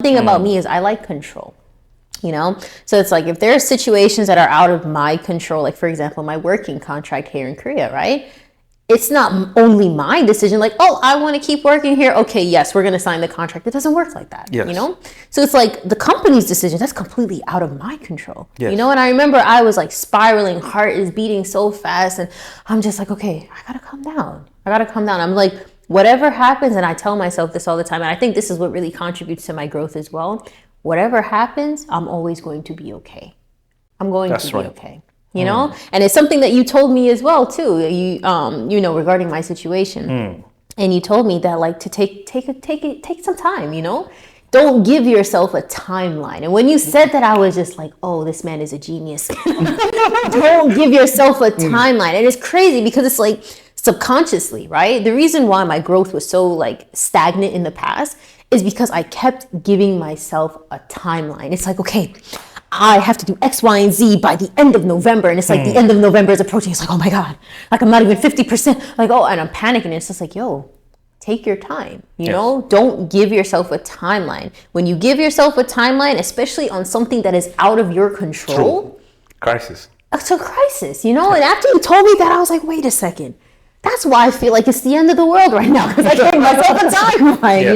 thing about me is I like control, you know? So it's like, if there are situations that are out of my control, like for example, my working contract here in Korea, right? It's not only my decision, like, oh, I want to keep working here. Okay, yes, we're going to sign the contract. It doesn't work like that, Yes. you know? So it's like the company's decision, that's completely out of my control, Yes. you know? And I remember I was like spiraling, heart is beating so fast. And I'm just like, okay, I got to calm down. I'm like, whatever happens, and I tell myself this all the time, and I think this is what really contributes to my growth as well. Whatever happens, I'm always going to be okay. I'm going to be okay. You know, and it's something that you told me as well too. You know, regarding my situation, and you told me that like to take some time. You know, don't give yourself a timeline. And when you said that, I was just like, oh, this man is a genius. Don't give yourself a timeline. And it's crazy because it's like subconsciously, right? The reason why my growth was so like stagnant in the past is because I kept giving myself a timeline. It's like, okay, I have to do X, Y, and Z by the end of November. And it's like the end of November is approaching. It's like, oh my God, like I'm not even 50%. Like, oh, and I'm panicking. And it's just like, yo, take your time, you know? Don't give yourself a timeline. When you give yourself a timeline, especially on something that is out of your control. Crisis. It's a crisis, you know? And after you told me that, I was like, wait a second. That's why I feel like it's the end of the world right now, because I gave myself a timeline, you know?